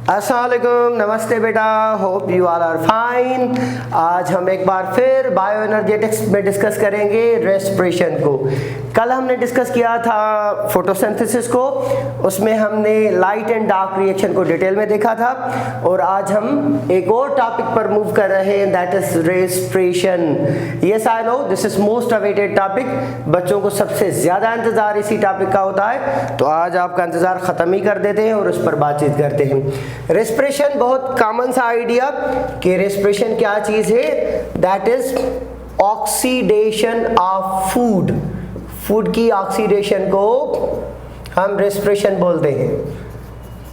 अस्सलाम वालेकुम, नमस्ते बेटा, hope you all are fine. आज हम एक बार फिर बायो एनर्जेटिक्स में डिस्कस करेंगे रेस्पिरेशन को। कल हमने डिस्कस किया था फोटोसिंथेसिस को, उसमें हमने लाइट एंड डार्क रिएक्शन को डिटेल में देखा था और आज हम एक और टॉपिक पर मूव कर रहे हैं, that is respiration. Yes I know this is most awaited topic, बच्चों को सबसे ज़्यादा इंतज़ार इसी टॉपिक का होता है, तो आज आपका इंतज़ार ख़त्म ही कर देते हैं और उस पर बातचीत करते हैं। रेस्पिरेशन बहुत कॉमन सा आइडिया कि रेस्पिरेशन क्या चीज़ है, that is oxidation of food. Food की ऑक्सीडेशन को हम रेस्पिरेशन बोलते हैं।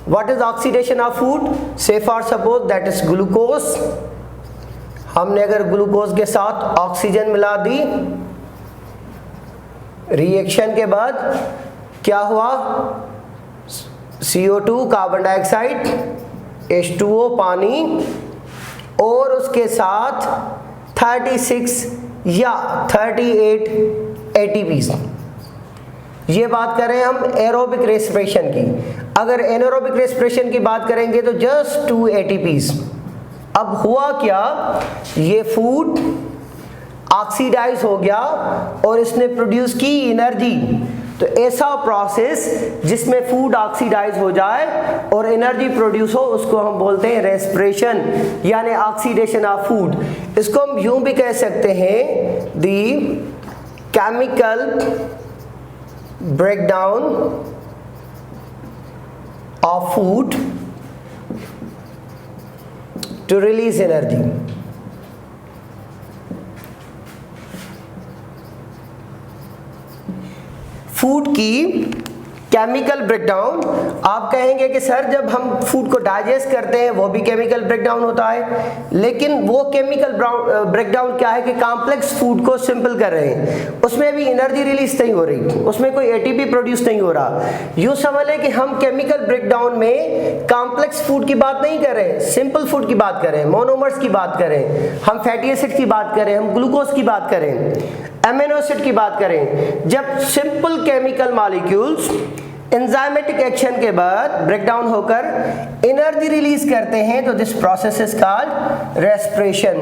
What is oxidation of food? Say for suppose that is glucose. हमने अगर ग्लूकोज के साथ ऑक्सीजन मिला दी, रिएक्शन के बाद क्या हुआ? CO2 कार्बन डाइऑक्साइड, H2O पानी और उसके साथ 36 या 38 ATPs। ये बात करें हम एरोबिक रेस्पिरेशन की। अगर एनारोबिक रेस्पिरेशन की बात करेंगे तो जस्ट 2 ATPs। अब हुआ क्या, ये फूड ऑक्सीडाइज हो गया और इसने प्रोड्यूस की एनर्जी। तो ऐसा प्रोसेस जिसमें फूड ऑक्सीडाइज हो जाए और एनर्जी प्रोड्यूस हो, उसको हम बोलते हैं रेस्पिरेशन, यानी ऑक्सीडेशन ऑफ फूड। इसको हम यूं भी कह सकते हैं, the chemical breakdown of food to release energy. Food की केमिकल ब्रेकडाउन, आप कहेंगे कि सर जब हम फूड को डाइजेस्ट करते हैं वो भी केमिकल ब्रेकडाउन होता है, लेकिन वो केमिकल ब्रेकडाउन क्या है कि कॉम्प्लेक्स फूड को सिंपल कर रहे हैं, उसमें भी एनर्जी रिलीज नहीं हो रही, उसमें कोई ATP प्रोड्यूस नहीं हो रहा। यूँ समझ लें कि हम केमिकल ब्रेकडाउन में कॉम्प्लेक्स फूड की बात नहीं कर रहे हैं, सिंपल फूड की बात करें, मोनोमर्स की बात करें, हम फैटी एसिड की बात करें, हम ग्लूकोज की बात करें, अमीनो एसिड की बात करें। जब simple chemical molecules enzymatic action के बाद ब्रेकडाउन होकर एनर्जी रिलीज करते हैं तो this process is called respiration.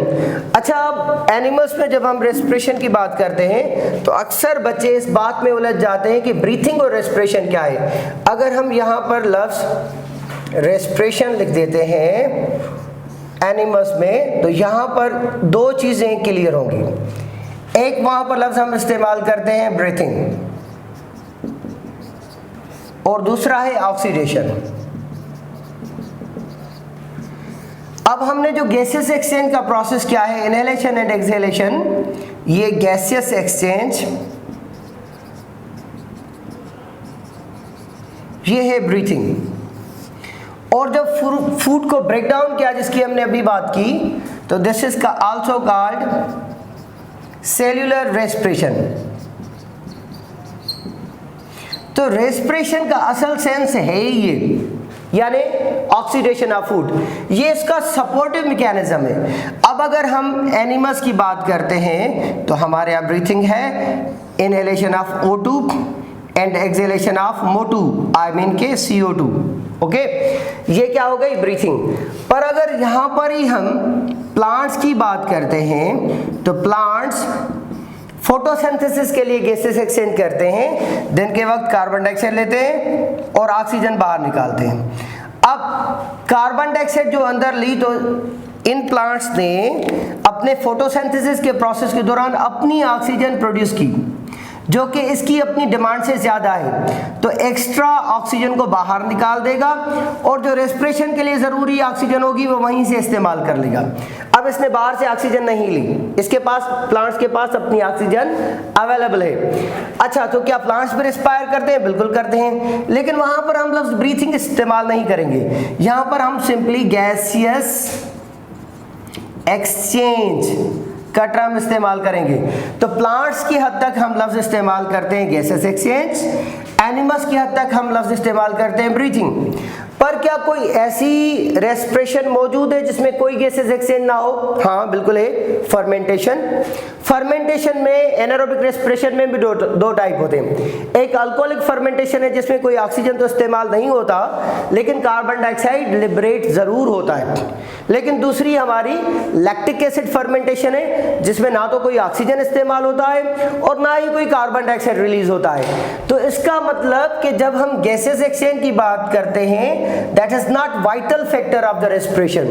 अच्छा, अब एनिमल्स में जब हम रेस्पिरेशन की बात करते हैं तो अक्सर बच्चे इस बात में उलझ जाते हैं कि ब्रीथिंग और रेस्पिरेशन क्या है। अगर हम यहाँ पर लफ्ज रेस्पिरेशन लिख देते हैं एनिमल्स में, तो यहाँ पर दो चीज़ें क्लियर होंगी। एक, वहाँ पर लफ्ज हम इस्तेमाल करते हैं ब्रीथिंग, और दूसरा है ऑक्सीडेशन। अब हमने जो गैसियस एक्सचेंज का प्रोसेस क्या है, इनहेलेशन एंड एक्सहेलेशन, ये गैसियस एक्सचेंज, ये है ब्रीथिंग। और जब फूड को ब्रेक डाउन किया, जिसकी हमने अभी बात की, तो दिस इज का आल्सो कॉल्ड सेल्यूलर रेस्पिरेशन। तो रेस्पिरेशन का असल सेंस है ये, यानी ऑक्सीडेशन ऑफ फूड, ये इसका सपोर्टिव मैकेनिज्म है। अब अगर हम एनिमल्स की बात करते हैं तो हमारे यहाँ ब्रीथिंग है, inhalation of O2 and exhalation of MO2, I mean के CO2। ओके, ये क्या हो गई ब्रीथिंग। पर अगर यहाँ पर ही हम प्लांट्स की बात करते हैं तो प्लांट्स फोटोसिंथेसिस के लिए गैसेस एक्सचेंज करते हैं, दिन के वक्त कार्बन डाइऑक्साइड लेते हैं और ऑक्सीजन बाहर निकालते हैं। अब कार्बन डाइऑक्साइड जो अंदर ली, तो इन प्लांट्स ने अपने फोटोसिंथेसिस के प्रोसेस के दौरान अपनी ऑक्सीजन प्रोड्यूस की, जो कि इसकी अपनी डिमांड से ज़्यादा है, तो एक्स्ट्रा ऑक्सीजन को बाहर निकाल देगा और जो रेस्पिरेशन के लिए ज़रूरी ऑक्सीजन होगी वो वहीं से इस्तेमाल कर लेगा। अब इसने बाहर से ऑक्सीजन नहीं ली, इसके पास, प्लांट्स के पास अपनी ऑक्सीजन अवेलेबल है। अच्छा, तो क्या प्लांट्स भी रेस्पायर करते हैं? बिल्कुल करते हैं, लेकिन वहाँ पर हम लफ्ज़ ब्रीथिंग इस्तेमाल नहीं करेंगे। यहाँ पर हम सिंपली गैसियस एक्सचेंज का टर्म इस्तेमाल करेंगे। तो प्लांट्स की हद तक हम लफ्ज इस्तेमाल करते हैं गैसेस एक्सचेंज, एनिमल्स की हद तक हम लफ्ज इस्तेमाल करते हैं ब्रीथिंग। पर क्या कोई ऐसी रेस्पिरेशन मौजूद है जिसमें कोई गैसेस एक्सचेंज ना हो? हाँ बिल्कुल है, फर्मेंटेशन। फर्मेंटेशन में एनारोबिक रेस्पिरेशन में भी दो टाइप होते हैं। एक अल्कोहलिक फर्मेंटेशन है जिसमें कोई ऑक्सीजन तो इस्तेमाल नहीं होता लेकिन कार्बन डाइऑक्साइड लिबरेट जरूर होता है। लेकिन दूसरी हमारी लैक्टिक एसिड फर्मेंटेशन है जिसमें ना तो कोई ऑक्सीजन इस्तेमाल होता है और ना ही कोई कार्बन डाइऑक्साइड रिलीज होता है। तो इसका मतलब कि जब हम गैसेस एक्सचेंज की बात करते हैं that is not vital factor of the respiration.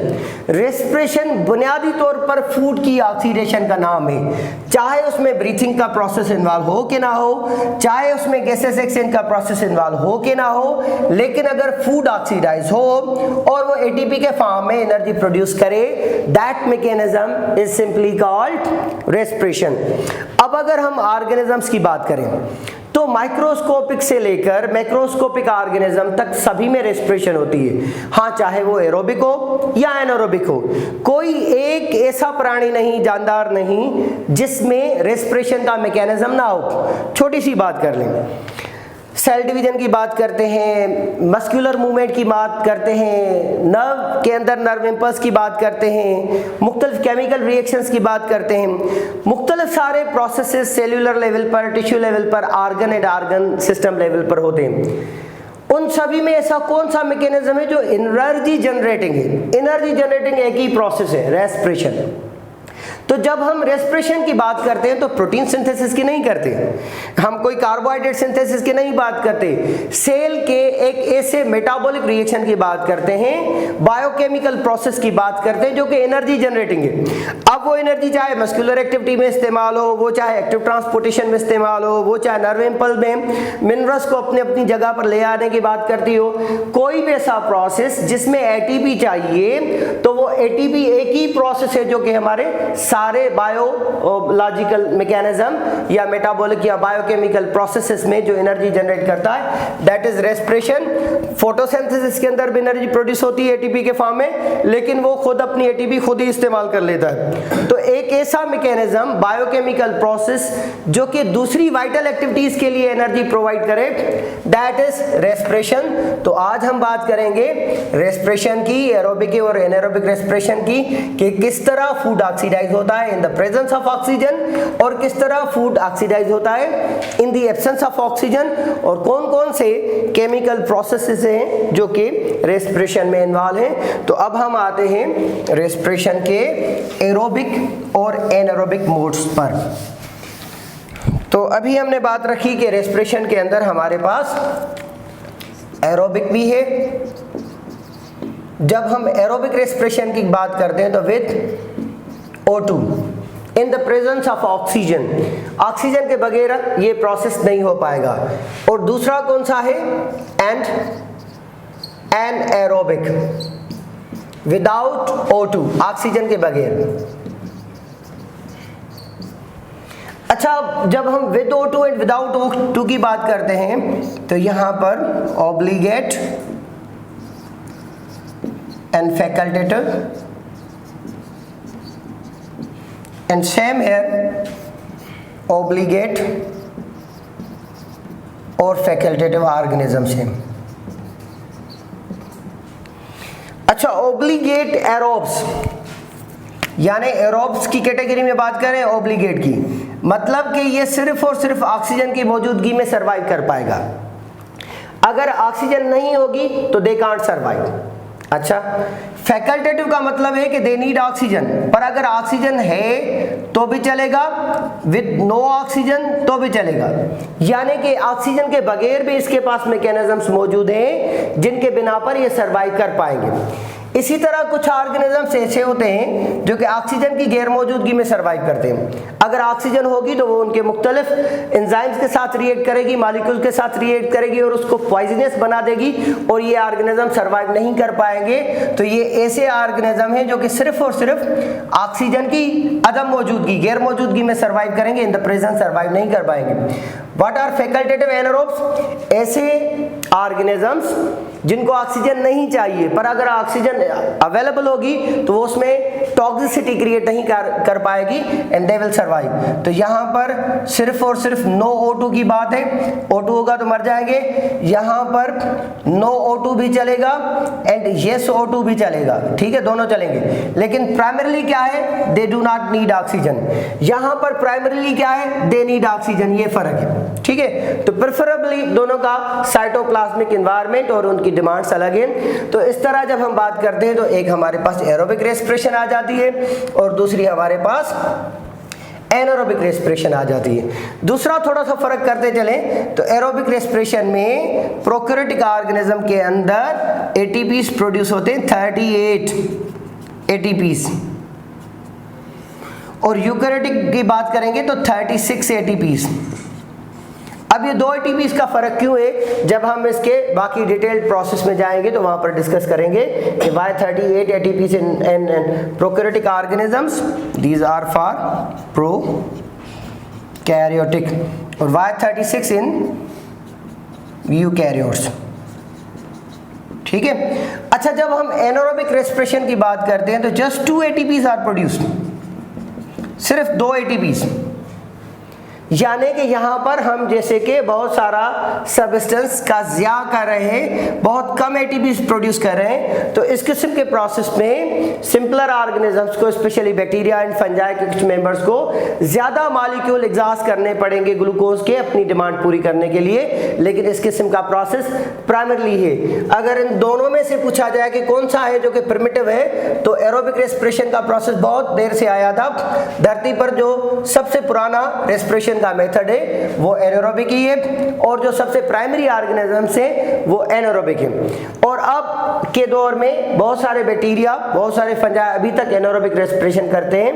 Respiration बुनियादी तौर पर फूड की ऑक्सीडेशन का नाम है, चाहे उसमें ब्रीथिंग का प्रोसेस इन्वॉल्व हो कि ना हो, चाहे उसमें गैसेस एक्सचेंज का प्रोसेस इन्वॉल्व हो कि ना हो, लेकिन अगर फूड ऑक्सीडाइज हो और वो एटीपी के फॉर्म में एनर्जी प्रोड्यूस करे, that mechanism is simply called respiration. अब अगर हम ऑर्गेनिजम्स की बात करें तो माइक्रोस्कोपिक से लेकर मैक्रोस्कोपिक ऑर्गेनिज्म तक सभी में रेस्पिरेशन होती है। हाँ, चाहे वो एरोबिक हो या एनारोबिक हो, कोई एक ऐसा प्राणी नहीं, जानदार नहीं जिसमें रेस्पिरेशन का मैकेनिज्म ना हो। छोटी सी बात कर लें, सेल डिवीजन की बात करते हैं, मस्कुलर मूवमेंट की बात करते हैं, नर्व के अंदर नर्व इम्पल्स की बात करते हैं, मुख्तलिफ केमिकल रिएक्शंस की बात करते हैं, मुख्तलिफ सारे प्रोसेसेस सेल्यूलर लेवल पर, टिश्यू लेवल पर, organ and organ system level पर होते हैं। उन सभी में ऐसा कौन सा मैकेनिज्म है जो एनर्जी जनरेटिंग है? एनर्जी जनरेटिंग एक ही प्रोसेस है, रेस्पिरेशन। तो जब हम रेस्पिरेशन की बात करते हैं तो प्रोटीन सिंथेसिस की नहीं करते, हम कोई कार्बोहाइड्रेट सिंथेसिस की नहीं बात करते, सेल के एक ऐसे मेटाबॉलिक रिएक्शन की बात करते हैं, बायोकेमिकल प्रोसेस की बात करते हैं जो कि एनर्जी जनरेटिंग है। अब वो एनर्जी चाहे मस्कुलर एक्टिविटी में इस्तेमाल हो, वो चाहे एक्टिव ट्रांसपोर्टेशन में इस्तेमाल हो, वो चाहे नर्व इम्पल्स में मिनरल्स को अपनी अपनी जगह पर ले आने की बात करती हो, कोई भी ऐसा प्रोसेस जिसमें एटीपी चाहिए तो वो एटीपी एक ही प्रोसेस है जो कि हमारे सारे बायोलॉजिकल मैकेनिज्म या मेटाबॉलिक या बायोकेमिकल प्रोसेसेस में जो एनर्जी जनरेट करता है, दैट इज रेस्पिरेशन। फोटोसिंथेसिस के अंदर भी एनर्जी प्रोड्यूस होती है एटीपी के फॉर्म में, लेकिन वो खुद अपनी एटीपी खुद ही इस्तेमाल कर लेता है। तो एक ऐसा मैकेनिज्म, बायोकेमिकल प्रोसेस जो कि दूसरी वाइटल एक्टिविटीज के लिए एनर्जी प्रोवाइड करे, दैट इज रेस्पिरेशन। तो आज हम बात करेंगे रेस्पिरेशन की, एरोबिक और एनारोबिक रेस्पिरेशन की, कि किस तरह फूड ऑक्सीडाइज होता है in the presence of oxygen और किस तरह फूड ऑक्सीडाइज होता है in the absence of oxygen, और कौन कौन से केमिकल प्रोसेसेस हैं जो कि रेस्पिरेशन में इन्वॉल्व हैं। तो अब हम आते हैं रेस्पिरेशन के एरोबिक और एनारोबिक मोड्स पर। तो अभी हमने बात रखी कि रेस्पिरेशन के अंदर हमारे पास एरोबिक भी है। जब हम एरोबिक रेस्पिरेशन की बात करते हैं तो with O2 in the presence of oxygen, oxygen के बगैर ये प्रोसेस नहीं हो पाएगा। और दूसरा कौन सा है? एनएरोबिक, विदाउट O2, ऑक्सीजन के बगैर। अच्छा, जब हम with O2 and without O2 की बात करते हैं तो यहां पर obligate and facultative and same here obligate और facultative organisms हैं। अच्छा, obligate aerobes यानी एरोब्स की कैटेगरी में बात करें, ऑब्लिगेट की मतलब कि ये सिर्फ और सिर्फ ऑक्सीजन की मौजूदगी में सरवाइव कर पाएगा। अगर ऑक्सीजन नहीं होगी तो दे कांट सरवाइव। अच्छा, फैकल्टेटिव का मतलब है कि दे नीड ऑक्सीजन, पर अगर ऑक्सीजन है तो भी चलेगा, विद नो ऑक्सीजन तो भी चलेगा, यानी कि ऑक्सीजन के बगैर भी इसके पास मैकेनिज्म्स मौजूद हैं जिनके बिना पर ये सरवाइव कर पाएंगे। इसी तरह कुछ ऑर्गेनिजम्स ऐसे होते हैं जो कि ऑक्सीजन की गैर मौजूदगी में सरवाइव करते हैं। अगर ऑक्सीजन होगी तो वो उनके मुख्तलिफ एंजाइम्स के साथ रिएक्ट करेगी, मॉलिक्यूल के साथ रिएक्ट करेगी और उसको पॉइजनस बना देगी और ये ऑर्गेनिज्म सरवाइव नहीं कर पाएंगे। तो ये ऐसे ऑर्गेनिज्म हैं जो कि सिर्फ और सिर्फ ऑक्सीजन की अदम मौजूदगी, गैर मौजूदगी में सरवाइव करेंगे, इन द प्रेजेंस सरवाइव नहीं कर पाएंगे। What are facultative anaerobes? ऐसे ऑर्गेनिजम्स जिनको ऑक्सीजन नहीं चाहिए, पर अगर ऑक्सीजन अवेलेबल होगी तो वो उसमें टॉक्सिसिटी क्रिएट नहीं कर पाएगी एंड दे विल सर्वाइव। तो यहाँ पर सिर्फ और सिर्फ नो O2 की बात है, O2 होगा तो मर जाएंगे। यहाँ पर नो O2 भी चलेगा एंड येस O2 भी चलेगा, ठीक है, दोनों चलेंगे। लेकिन प्राइमरीली क्या है, they do not need oxygen. यहाँ पर प्राइमरीली क्या है, दे नीड ऑक्सीजन, ये फर्क है, ठीक है। तो प्रेफरेबली दोनों का साइटोप्लाज्मिक एनवायरनमेंट और उनकी डिमांड्स अलग हैं। तो इस तरह जब हम बात करते हैं तो एक हमारे पास एरोबिक रेस्पिरेशन आ जाती है और दूसरी हमारे पास एनारोबिक रेस्पिरेशन आ जाती है। दूसरा थोड़ा सा फर्क करते चलें तो एरोबिक रेस्पिरेशन में प्रोकैरियोटिक ऑर्गेनिज्म के अंदर एटीपीज प्रोड्यूस होते हैं 38 एटीपीज, और यूकैरियोटिक की बात करेंगे तो 36 एटीपीज। अब ये दो एटीपीज का फर्क क्यों है, जब हम इसके बाकी डिटेल्ड प्रोसेस में जाएंगे तो वहां पर डिस्कस करेंगे कि why 38 ATPs in prokaryotic organisms, these are for prokaryotic, और व्हाई 36 इन यूकैरियोट्स, ठीक है। अच्छा, जब हम एनारोबिक रेस्पिरेशन की बात करते हैं तो जस्ट 2 एटीपीज आर प्रोड्यूस्ड, सिर्फ 2 एटीपीज, यानी कि यहाँ पर हम जैसे कि बहुत सारा सब्सटेंस का ज़िया कर रहे हैं, बहुत कम एटीपीज प्रोड्यूस कर रहे हैं। तो इस किस्म के प्रोसेस में सिंपलर ऑर्गेनिजम्स को, स्पेशली बैक्टीरिया एंड फंजाई के कुछ मेंबर्स को ज़्यादा मॉलिक्यूल एग्जॉस्ट करने पड़ेंगे ग्लूकोज के अपनी डिमांड पूरी करने के लिए। लेकिन इस किस्म का प्रोसेस प्राइमरली है। अगर इन दोनों में से पूछा जाए कि कौन सा है जो कि प्रिमिटिव है, तो एरोबिक रेस्पिरेशन का प्रोसेस बहुत देर से आया था। धरती पर जो सबसे पुराना रेस्पिरेशन का मेथड है वो एनारोबिक ही है, और जो सबसे प्राइमरी ऑर्गेनिजम्स है वो एनारोबिक है। और अब के दौर में बहुत सारे बैक्टीरिया, बहुत सारे फंजाई अभी तक एनारोबिक रेस्पिरेशन करते हैं,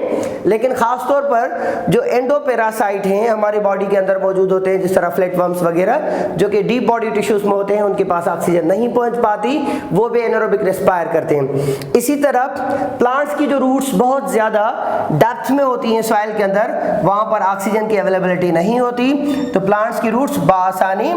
लेकिन खास तौर पर जो एंडोपेरासाइट हैं हमारी बॉडी के अंदर मौजूद होते हैं, जिस तरह फ्लैटवर्म्स वगैरह जो कि डीप बॉडी टिश्यूज में होते हैं, उनके पास ऑक्सीजन नहीं पहुंच पाती, वो भी एनारोबिक रेस्पायर करते हैं। इसी तरह प्लांट्स की जो रूट्स बहुत ज्यादा डेप्थ में होती हैं सॉइल के अंदर, वहां पर ऑक्सीजन की अवेलेबिलिटी नहीं होती, तो प्लांट्स की रूट्स बआसानी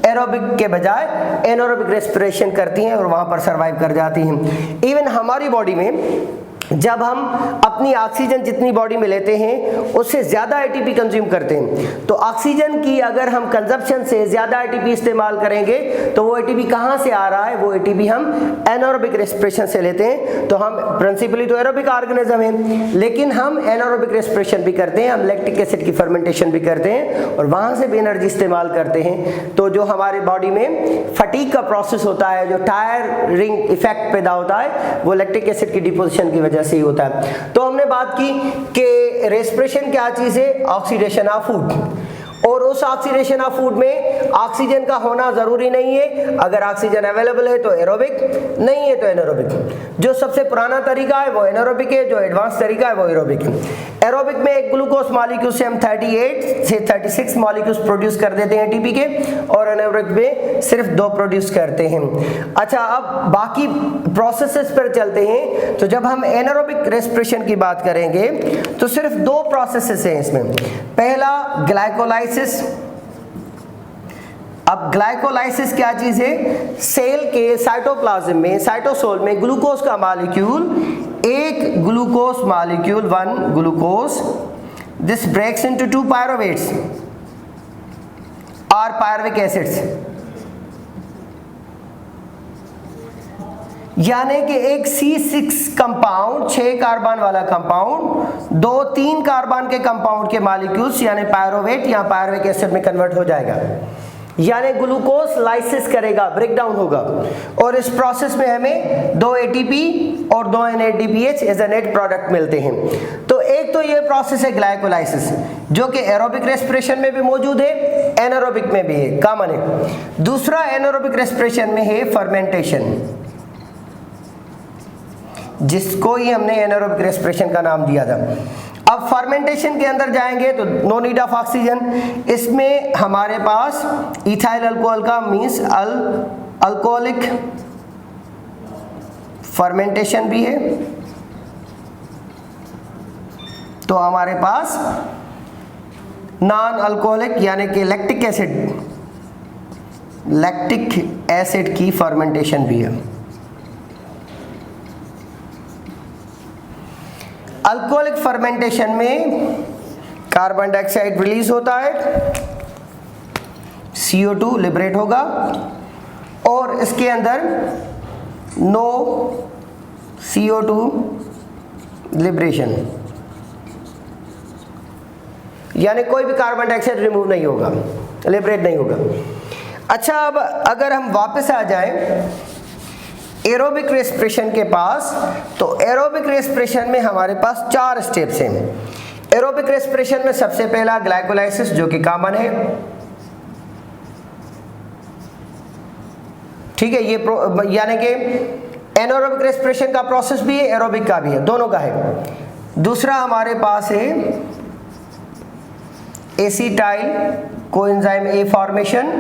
एरोबिक के बजाय एनारोबिक रेस्पिरेशन करती हैं और वहां पर सरवाइव कर जाती हैं। इवन हमारी बॉडी में जब हम अपनी ऑक्सीजन जितनी बॉडी में लेते हैं उससे ज़्यादा एटीपी कंज्यूम करते हैं, तो ऑक्सीजन की अगर हम कंजप्शन से ज़्यादा एटीपी इस्तेमाल करेंगे तो वो एटीपी कहाँ से आ रहा है, वो एटीपी हम एनारोबिक रेस्पिरेशन से लेते हैं। तो हम प्रिंसिपली तो एरोबिक ऑर्गेनिज्म हैं, लेकिन हम एनारोबिक रेस्पिरेशन भी करते हैं, हम लैक्टिक एसिड की फर्मेंटेशन भी करते हैं और वहाँ से भी एनर्जी इस्तेमाल करते हैं। तो जो हमारे बॉडी में फटीग का प्रोसेस होता है, जो टायरिंग इफेक्ट पैदा होता है, वो लैक्टिक एसिड की डिपोजिशन की वजह से ही होता है। तो हमने बात की कि रेस्पिरेशन क्या चीज है, ऑक्सीडेशन ऑफ फूड, और उस ऑक्सीडेशन ऑफ फूड में ऑक्सीजन का होना जरूरी नहीं है। अगर ऑक्सीजन अवेलेबल है तो एरोबिक, नहीं है तो एनारोबिक। जो सबसे पुराना तरीका है वो एनारोबिक है, जो एडवांस तरीका है वो एरोबिक है। एरोबिक में एक ग्लूकोज मॉलिक्यूल से हम 38 से 36 मॉलिक्यूल्स प्रोड्यूस कर देते हैं एटीपी के, और एनारोबिक में सिर्फ 2 प्रोड्यूस करते हैं। अच्छा, अब बाकी प्रोसेसेस पर चलते हैं। तो जब हम एनारोबिक रेस्पिरेशन की बात करेंगे तो सिर्फ 2 प्रोसेसेस हैं इसमें। पहला ग्लाइकोलाइसिस। अब ग्लाइकोलाइसिस क्या चीज है, सेल के साइटोप्लाज्म में, साइटोसोल में ग्लूकोज का मॉलिक्यूल, एक glucose molecule, 1 glucose, this breaks into 2 pyruvates और पायरुविक एसिड्स, यानी कि एक C6 कंपाउंड, 6 कार्बन वाला कंपाउंड 2-3 कार्बन के कंपाउंड के मॉलिक्यूल्स यानी पायरुवेट या पायरुविक एसिड में कन्वर्ट हो जाएगा, यानी ग्लूकोज लाइसिस करेगा, ब्रेक डाउन होगा। और इस प्रोसेस में हमें 2 एटीपी और 2 NADPH as a net product मिलते हैं। तो एक तो ये प्रोसेस है ग्लाइकोलाइसिस, जो कि एरोबिक रेस्पिरेशन में भी मौजूद है, एनारोबिक में भी है, कॉमन है। दूसरा एनारोबिक रेस्पिरेशन में है फर्मेंटेशन, जिसको ही हमने एनारोबिक रेस्पिरेशन का नाम दिया था। अब फर्मेंटेशन के अंदर जाएंगे तो नो नीड ऑफ ऑक्सीजन। इसमें हमारे पास इथाइल अल्कोहल का मीन्स अल्कोहलिक फर्मेंटेशन भी है। तो हमारे पास नॉन अल्कोहलिक यानी कि लैक्टिक एसिड, लैक्टिक एसिड की फर्मेंटेशन भी है। अल्कोहलिक फर्मेंटेशन में कार्बन डाइऑक्साइड रिलीज होता है, CO2 लिबरेट होगा और इसके अंदर नो CO2 लिबरेशन, यानी कोई भी कार्बन डाइऑक्साइड रिमूव नहीं होगा, लिबरेट नहीं होगा। अच्छा, अब अगर हम वापस आ जाएं एरोबिक रेस्पिरेशन के पास, तो एरोबिक रेस्पिरेशन में हमारे पास 4 स्टेप्स हैं। एरोबिक रेस्पिरेशन में सबसे पहला ग्लाइकोलाइसिस जो कि कॉमन है, ठीक है, ये यानी कि एनारोबिक रेस्पिरेशन का प्रोसेस भी है, एरोबिक का भी है, दोनों का है। दूसरा हमारे पास है acetyl coenzyme a formation.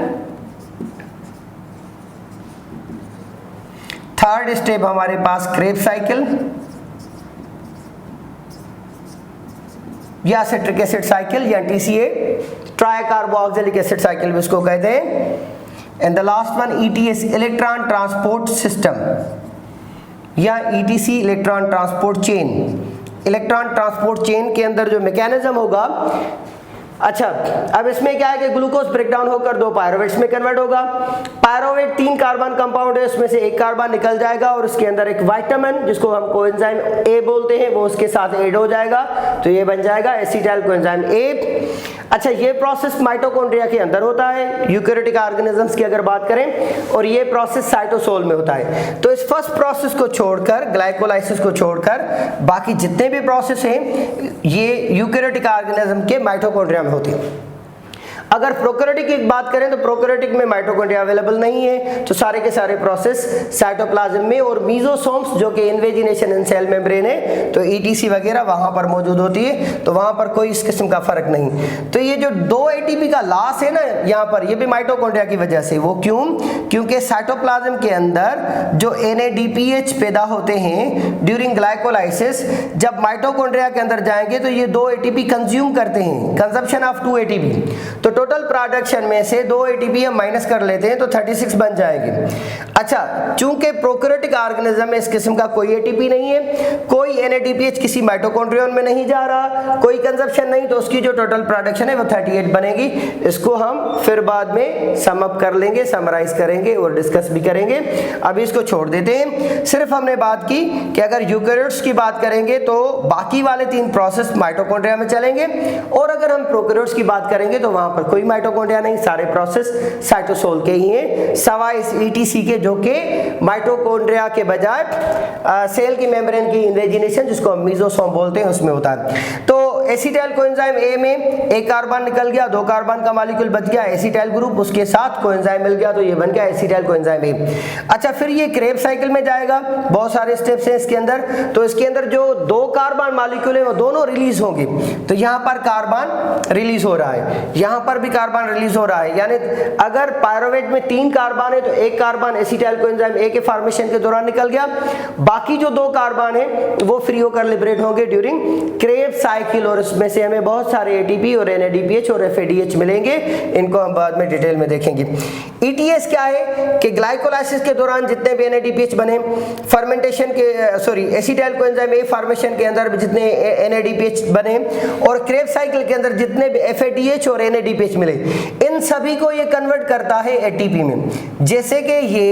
Third step हमारे पास क्रेब्स साइकिल या सिट्रिक एसिड साइकिल या TCA, try carboxylic acid cycle भी इसको कहते हैं। And the last one ETS electron transport system या ETC electron transport chain. Electron transport chain के अंदर जो मैकेनिज्म होगा, अच्छा अब इसमें क्या है कि ग्लूकोज ब्रेकडाउन होकर 2 पायरोवेट्स में कन्वर्ट होगा। पायरोवेट 3 कार्बन कंपाउंड है, उसमें से 1 कार्बन निकल जाएगा और उसके अंदर एक विटामिन जिसको हम कोएंजाइम ए बोलते हैं वो उसके साथ ऐड हो जाएगा, तो ये बन जाएगा एसिटाइल कोएंजाइम ए। अच्छा, ये प्रोसेस माइटोकॉन्ड्रिया के अंदर होता है यूकैरियोटिक ऑर्गेनिजम्स की अगर बात करें, और ये प्रोसेस साइटोसोल में होता है। तो इस फर्स्ट प्रोसेस को छोड़कर, ग्लाइकोलाइसिस को छोड़कर, बाकी जितने भी प्रोसेस हैं ये यूकैरियोटिक ऑर्गेनिज्म के माइटोकॉन्ड्रिया में होते हैं। अगर प्रोकैरियोटिक की बात करें तो प्रोकैरियोटिक में माइटोकॉन्ड्रिया अवेलेबल नहीं है, तो सारे के सारे प्रोसेस साइटोप्लाज्म में, और मीजोसोम्स जो कि इन्वेजिनेशन इन सेल मेम्ब्रेन है तो ETC वगैरह वहां पर मौजूद होती है, तो वहां पर कोई इस किस्म का फर्क नहीं। तो ये जो 2 ATP का लॉस है ना यहाँ पर, ये भी माइटोकॉन्ड्रिया की वजह से। वो क्यों? क्योंकि साइटोप्लाज्म के अंदर जो NADPH पैदा होते हैं ड्यूरिंग ग्लाइकोलाइसिस, जब माइटोकॉन्ड्रिया के अंदर जाएंगे तो ये 2 ATP कंज्यूम करते हैं, कंजप्शन ऑफ 2 ATP। तो टोटल प्रोडक्शन में से 2 ATP हम माइनस कर लेते हैं तो 36 बन जाएगी। अच्छा, चूंकि प्रोकैरियोटिक ऑर्गेनिज्म में इस किस्म का कोई ATP नहीं है, कोई NADPH किसी माइटोकॉन्ड्रियन में नहीं जा रहा, कोई कंजप्शन नहीं, तो उसकी जो टोटल प्रोडक्शन है वो 38 बनेगी। इसको हम फिर बाद में सम अप कर लेंगे, समराइज करेंगे और डिस्कस भी करेंगे। अभी इसको छोड़ देते हैं। सिर्फ हमने बात की कि अगर यूकैरियोट्स की बात करेंगे तो बाकी वाले 3 प्रोसेस माइटोकॉन्ड्रिया में चलेंगे, और अगर हम प्रोकैरियोट्स की बात करेंगे तो वहां पर कोई माइटोकॉन्ड्रिया नहीं, सारे प्रोसेस साइटोसोल के ही हैं, सवाए इस ETC के जो कि माइटोकॉन्ड्रिया के बजाय सेल की मेम्ब्रेन की इन्वेजिनेशन जिसको हम मीजोसोम बोलते हैं उसमें होता है। तो एसिटाइल कोएंजाइम ए में 1 कार्बन निकल गया, 2 कार्बन का मॉलिक्यूल बच गया, एसिटाइल ग्रुप, उसके साथ कोएंजाइम मिल गया, तो ये बन गया एसिटाइल कोएंजाइम ए। अच्छा, फिर ये क्रेब्स साइकिल में जाएगा, बहुत सारे स्टेप्स हैं इसके अंदर। तो इसके अंदर जो 2 कार्बन मॉलिक्यूल है वो दोनों रिलीज होंगे, तो यहाँ पर कार्बन रिलीज हो रहा है, यहाँ पर भी कार्बन रिलीज हो रहा है। यानी अगर पायरोवेट में 3 कार्बन है तो 1 कार्बन एसिटाइल कोएंजाइम ए के फॉर्मेशन के दौरान निकल गया, बाकी जो 2 कार्बन है वो फ्री होकर लिबरेट होंगे ड्यूरिंग क्रेब्स साइकिल, और इसमें से हमें बहुत सारे ATP और NADPH और FADH मिलेंगे, इनको हम बाद में डिटेल में देखेंगे। ETS क्या है कि ग्लाइकोलाइसिस के दौरान जितने भी NADPH बने, फर्मेंटेशन के एसिटाइल कोएंजाइम ए फॉर्मेशन के अंदर जितने NADPH बने, और क्रेब्स साइकिल के अंदर जितने भी FADH और NADPH मिले, इन सभी को ये कन्वर्ट करता है ATP में। जैसे कि ये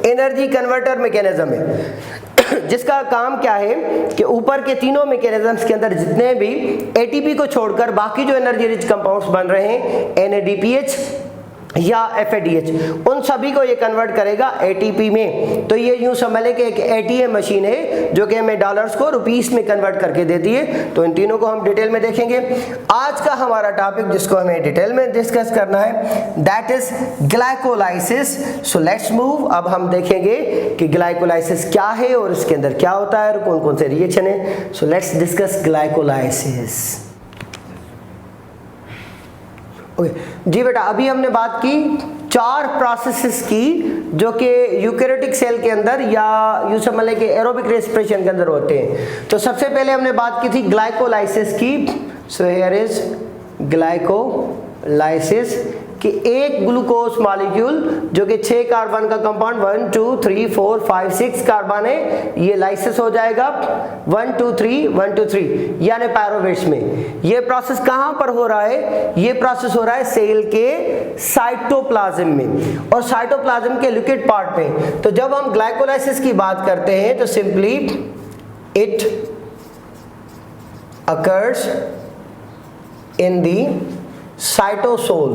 एनर्जी कन्वर्टर मैकेनिज्म है जिसका काम क्या है कि ऊपर के तीनों मैकेनिज्म्स के अंदर जितने भी ATP को छोड़कर बाकी जो एनर्जी रिच कंपाउंड्स बन रहे हैं NADPH या FADH, उन सभी को ये कन्वर्ट करेगा ATP में। तो ये यूं समझ लें कि एक ATM मशीन है जो कि हमें डॉलर्स को रुपीस में कन्वर्ट करके देती है। तो इन तीनों को हम डिटेल में देखेंगे। आज का हमारा टॉपिक जिसको हमें डिटेल में डिस्कस करना है that is glycolysis. So let's move. अब हम देखेंगे कि ग्लाइकोलाइसिस क्या है और इसके अंदर क्या होता है और कौन कौन से रिएक्शन है। So let's discuss glycolysis. जी बेटा, अभी हमने बात की 4 प्रोसेसेस की जो कि यूकैरियोटिक सेल के अंदर या यूं समझ लें कि एरोबिक रेस्पिरेशन के अंदर होते हैं। तो सबसे पहले हमने बात की थी ग्लाइकोलाइसिस की। सो हियर इज ग्लाइकोलाइसिस कि एक ग्लूकोज मॉलिक्यूल जो कि 6 कार्बन का कंपाउंड 1 2 3 4 5 6 कार्बन है, ये लाइसिस हो जाएगा 1 2 3 1 2 3 यानी पायरोवेट्स में। ये प्रोसेस कहां पर हो रहा है? ये प्रोसेस हो रहा है सेल के साइटोप्लाज्म में और साइटोप्लाज्म के लिक्विड पार्ट में। तो जब हम ग्लाइकोलाइसिस की बात करते हैं तो simply it occurs in the cytosol।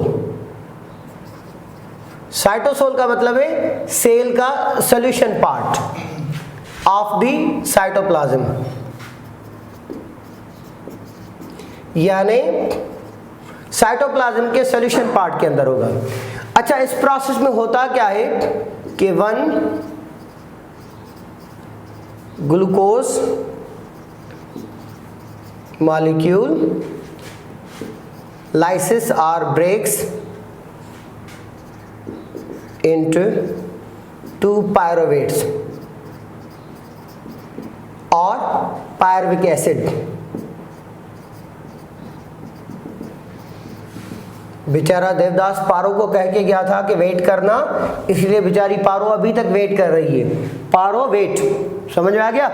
Cytosol का मतलब है सेल का solution part of the cytoplasm, यानी साइटोप्लाज्म के सॉल्यूशन पार्ट के अंदर होगा। अच्छा, इस प्रोसेस में होता क्या है कि 1 glucose molecule lysis or breaks into 2 pyruvates or pyruvic acid। बेचारा देवदास पारो को कह के गया था कि वेट करना, इसलिए बेचारी पारो अभी तक वेट कर रही है। पारो वेट, समझ में आ गया?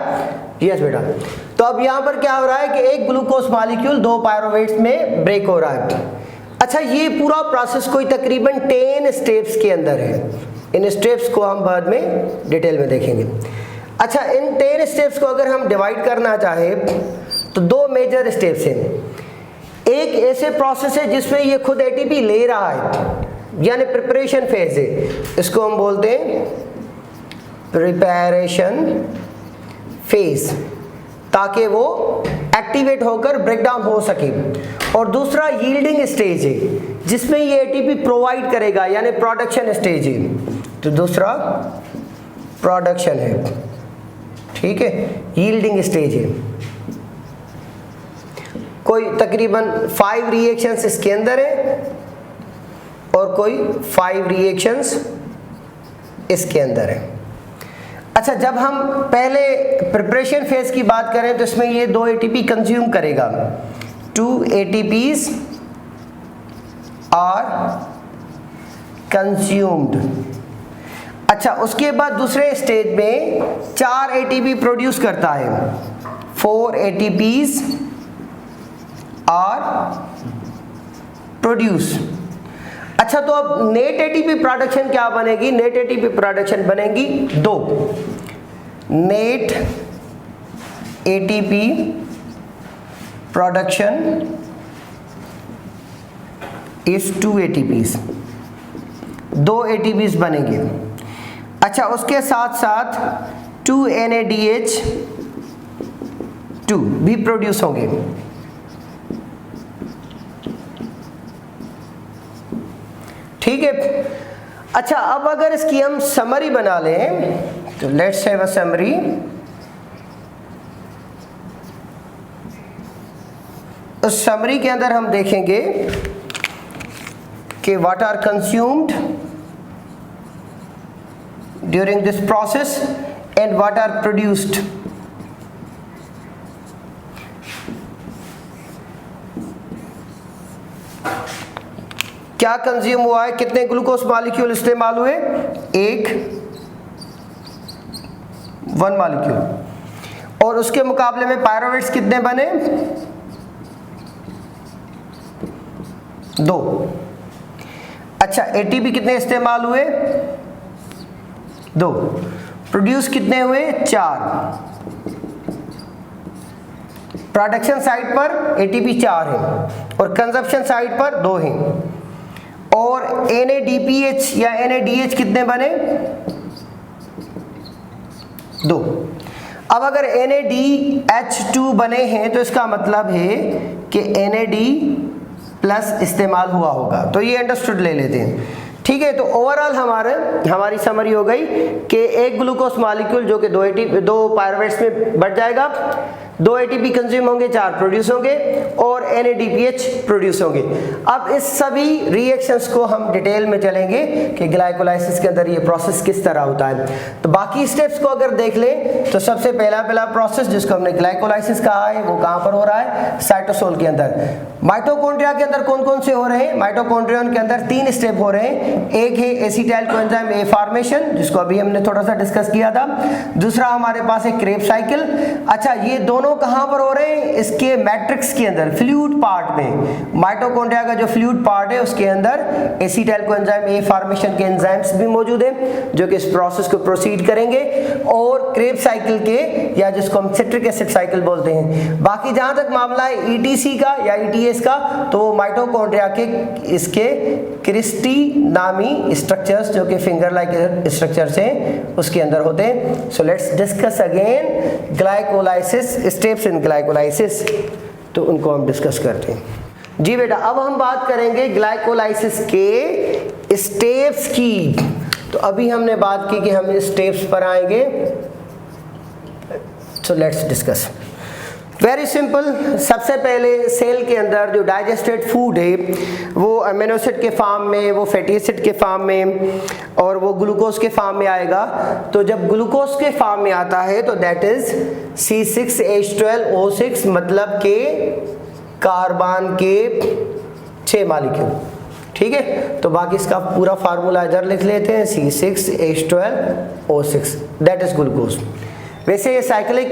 यस बेटा। तो अब यहाँ पर क्या हो रहा है कि एक ग्लूकोज मॉलिक्यूल 2 पायरोवेट्स में ब्रेक हो रहा है। अच्छा, ये पूरा प्रोसेस कोई तकरीबन 10 स्टेप्स के अंदर है। इन स्टेप्स को हम बाद में डिटेल में देखेंगे। अच्छा, इन 10 स्टेप्स को अगर हम डिवाइड करना चाहें तो 2 मेजर स्टेप्स हैं। एक ऐसे प्रोसेस है जिसमें ये खुद एटीपी ले रहा है, यानी प्रिपरेशन फेज है, इसको हम बोलते हैं प्रिपरेशन फेज, ताकि वो एक्टिवेट होकर ब्रेकडाउन हो सके। और दूसरा यील्डिंग स्टेज है जिसमें ये एटीपी प्रोवाइड करेगा, यानी प्रोडक्शन स्टेज है। तो दूसरा प्रोडक्शन है, ठीक है, यील्डिंग स्टेज है। कोई तकरीबन 5 रिएक्शंस इसके अंदर है और कोई 5 रिएक्शंस इसके अंदर है। अच्छा, जब हम पहले प्रिपरेशन फेज की बात करें तो इसमें ये 2 एटीपी कंज्यूम करेगा। 2 ATPs आर कंज्यूम्ड। अच्छा, उसके बाद दूसरे स्टेज में 4 ATP प्रोड्यूस करता है। 4 ATPs आर प्रोड्यूस। अच्छा, तो अब नेट एटीपी प्रोडक्शन क्या बनेगी? नेट एटीपी प्रोडक्शन बनेगी 2। Net ATP production is 2 ATPs, 2 ATPs बनेंगे। अच्छा, उसके साथ साथ 2 NADH2 भी प्रोड्यूस होंगे। ठीक है। अच्छा, अब अगर इसकी हम समरी बना लें तो लेट्स हैव अ समरी। उस समरी के अंदर हम देखेंगे कि what are consumed during this process and what are produced. क्या कंज्यूम हुआ है, कितने ग्लूकोज मॉलिक्यूल इस्तेमाल हुए? 1 मॉलिक्यूल। और उसके मुकाबले में पायरोवेट्स कितने बने? 2। अच्छा, एटीपी कितने इस्तेमाल हुए? 2। प्रोड्यूस कितने हुए? 4। प्रोडक्शन साइड पर एटीपी 4 है और कंजप्शन साइड पर 2 हैं। और NADPH या NADH कितने बने? 2। अब अगर NADH2 बने हैं तो इसका मतलब है कि NAD प्लस इस्तेमाल हुआ होगा। तो ये अंडरस्टूड ले लेते हैं। ठीक है, तो ओवरऑल हमारी समरी हो गई कि एक ग्लूकोज मॉलिक्यूल जो कि 2 पायरुवेट्स में बढ़ जाएगा, 2 ATP कंज्यूम होंगे, 4 प्रोड्यूस होंगे और NADPH प्रोड्यूस होंगे। अब इस सभी रिएक्शंस को हम डिटेल में चलेंगे कि ग्लाइकोलाइसिस के अंदर ये प्रोसेस किस तरह होता है। तो बाकी स्टेप्स को अगर देख लें तो सबसे पहला प्रोसेस जिसको हमने ग्लाइकोलाइसिस कहा है वो कहाँ पर हो रहा है, साइटोसोल के अंदर। माइटोकॉन्ड्रिया के अंदर कौन कौन से हो रहे हैं, माइटोकॉन्ड्रियन के अंदर 3 स्टेप हो रहे हैं। एक है एसिटाइल कोएंजाइम A फॉर्मेशन जिसको अभी हमने थोड़ा सा डिस्कस किया था। दूसरा हमारे पास है क्रेब्स साइकिल। अच्छा, ये दोनों कहां पर हो रहे हैं, इसके मैट्रिक्स के अंदर फ्लूइड पार्ट में। माइटोकॉन्ड्रिया का जो फ्लूइड पार्ट है उसके अंदर एसिटाइल कोएंजाइम A फॉर्मेशन के एंजाइम्स भी मौजूद हैं जो कि इस प्रोसेस को प्रोसीड करेंगे, और क्रेब्स साइकिल के या जिसको हम सिट्रिक एसिड साइकिल बोलते हैं। बाकी जहां तक मामला है ETC का या ETS का, तो माइटोकॉन्ड्रिया के इसके क्रिस्टी नामी स्ट्रक्चर्स जो कि फिंगर लाइक स्ट्रक्चर्स हैं उसके अंदर होते हैं। सो let's discuss again glycolysis, steps in glycolysis, तो उनको हम डिस्कस करते हैं। जी बेटा, अब हम बात करेंगे ग्लाइकोलाइसिस के स्टेप्स की। तो अभी हमने बात की कि हम स्टेप्स पर आएंगे, सो लेट्स डिस्कस। वेरी सिंपल, सबसे पहले सेल के अंदर जो डाइजेस्टेड फूड है वो अमीनो एसिड के फॉर्म में, वो फैटी एसिड के फॉर्म में और वो ग्लूकोज के फॉर्म में आएगा। तो जब ग्लूकोज के फॉर्म में आता है तो दैट इज C6H12O6, मतलब के कार्बन के 6 मॉलिक्यूल। ठीक है, तो बाकी इसका पूरा फार्मूला इधर लिख लेते हैं, C6H12O6 दैट इज ग्लूकोज। वैसे ये साइक्लिक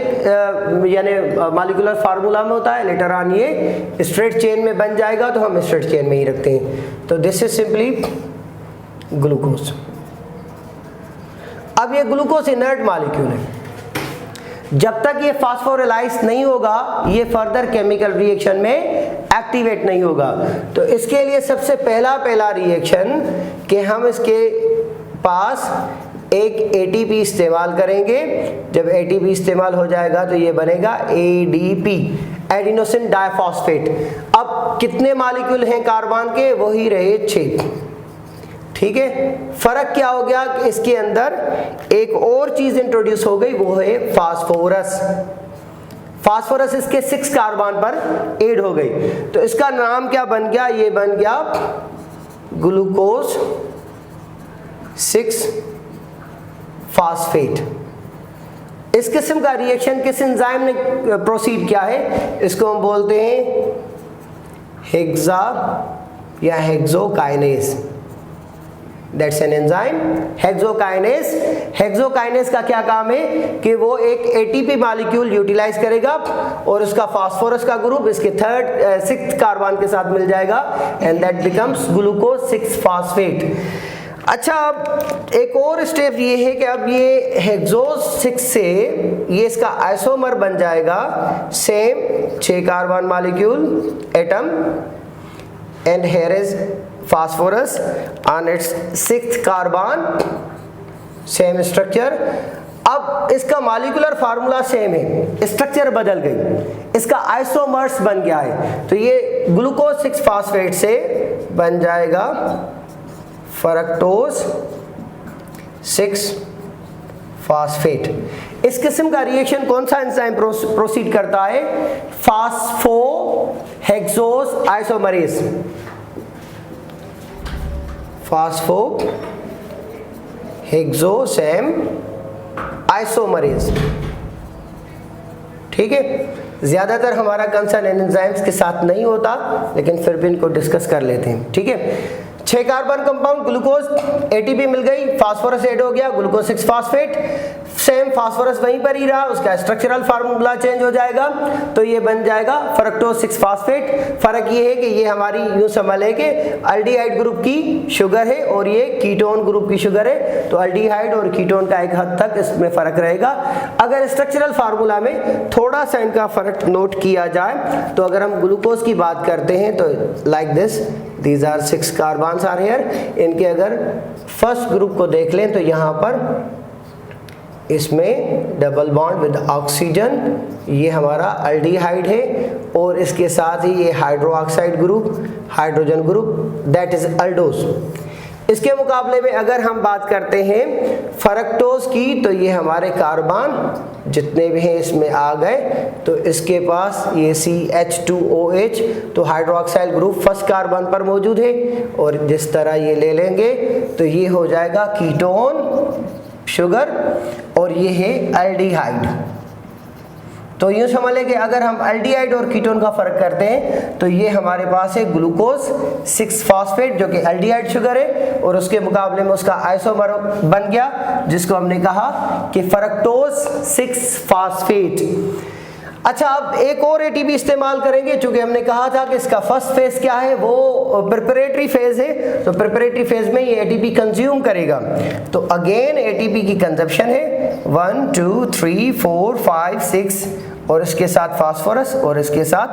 यानी मॉलिक्यूलर फार्मूला में होता है, लेटर ऑन ये स्ट्रेट चेन में बन जाएगा तो हम स्ट्रेट चेन में ही रखते हैं। तो दिस इज सिंपली ग्लूकोज। अब ये ग्लूकोज इनर्ट मॉलिक्यूल है, जब तक ये फास्फोरिलाइज नहीं होगा ये फर्दर केमिकल रिएक्शन में एक्टिवेट नहीं होगा। तो इसके लिए सबसे पहला रिएक्शन कि हम इसके पास एक ATP इस्तेमाल करेंगे। जब ATP इस्तेमाल हो जाएगा तो ये बनेगा ADP, एडिनोसिन डाइफॉस्फेट। अब कितने मॉलिक्यूल हैं कार्बन के, वही रहे 6। ठीक है, फर्क क्या हो गया कि इसके अंदर एक और चीज इंट्रोड्यूस हो गई, वो है फास्फोरस। फास्फोरस इसके 6 कार्बन पर ऐड हो गई, तो इसका नाम क्या बन गया, ये बन गया ग्लूकोज 6 फास्फेट। इस किस्म का रिएक्शन किस एंजाइम ने प्रोसीड किया है, इसको हम बोलते हैं हेक्सा या hexokinase. That's an enzyme hexokinase. Hexokinase का क्या काम है कि वो एक ATP मॉलिक्यूल यूटिलाइज करेगा और उसका फास्फोरस का ग्रुप इसके 6th कार्बन के साथ मिल जाएगा and that becomes glucose 6 phosphate. अच्छा, अब एक और स्टेप ये है कि अब ये हेक्सोज 6 से ये इसका आइसोमर बन जाएगा, same 6 carbon molecule atom and here is phosphorus on it's 6th carbon, same structure. अब इसका मॉलिक्यूलर फार्मूला सेम है, स्ट्रक्चर बदल गई, इसका आइसोमर्स बन गया है। तो ये ग्लूकोज 6 फास्फेट से बन जाएगा फ्रक्टोज 6 फास्फेट। इस किस्म का रिएक्शन कौन सा एंजाइम प्रोसीड करता है, फास्फोहेक्सोज आइसोमरेज। फास्फोहेक्सोसैम आइसोमरेज। ठीक है, ज्यादातर हमारा कंसर्न एंजाइम्स के साथ नहीं होता, लेकिन फिर भी इनको डिस्कस कर लेते हैं। ठीक है, 6 कार्बन कंपाउंड ग्लूकोज, ATP मिल गई, फास्फोरस ऐड हो गया, ग्लूकोज 6 फास्फेट। सेम फास्फोरस वहीं पर ही रहा, उसका स्ट्रक्चरल फार्मूला चेंज हो जाएगा तो ये बन जाएगा फ्रक्टोज 6 फास्फेट। फर्क ये है कि ये हमारी यूं समझ है कि अल्डिहाइड ग्रुप की शुगर है और ये कीटोन ग्रुप की शुगर है, तो अल्डिहाइड और कीटोन का एक हद तक इसमें फर्क रहेगा। अगर स्ट्रक्चरल फार्मूला में थोड़ा सा इनका फर्क नोट किया जाए तो अगर हम ग्लूकोज की बात करते हैं तो like this, these are 6 carbons are here. इनके अगर फर्स्ट ग्रुप को देख लें तो यहाँ पर इसमें डबल बॉन्ड विद ऑक्सीजन, ये हमारा अल्डिहाइड है और इसके साथ ही ये hydroxide group, hydrogen group, that is aldose. इसके मुकाबले में अगर हम बात करते हैं फ्रक्टोज की, तो ये हमारे कार्बन जितने भी हैं इसमें आ गए, तो इसके पास ये CH2OH, तो हाइड्रोक्साइल ग्रुप फर्स्ट कार्बन पर मौजूद है, और जिस तरह ये ले लेंगे तो ये हो जाएगा कीटोन शुगर, और ये है एल्डिहाइड। तो यूँ समझ लें कि अगर हम एल्डिहाइड और कीटोन का फर्क करते हैं तो ये हमारे पास है ग्लूकोज 6 फॉस्फेट जो कि एल्डिहाइड शुगर है, और उसके मुकाबले में उसका आइसोमर बन गया जिसको हमने कहा कि फ्रक्टोज 6 फॉस्फेट। अच्छा, अब एक और एटीपी इस्तेमाल करेंगे, चूंकि हमने कहा था कि इसका फर्स्ट फेज क्या है, वो प्रिपरेटरी फेज है, तो प्रिपरेटरी फेज में ये एटीपी कंज्यूम करेगा। तो अगेन एटीपी की कंजप्शन है 1 2 3 4 5 6, और इसके साथ फास्फोरस और इसके साथ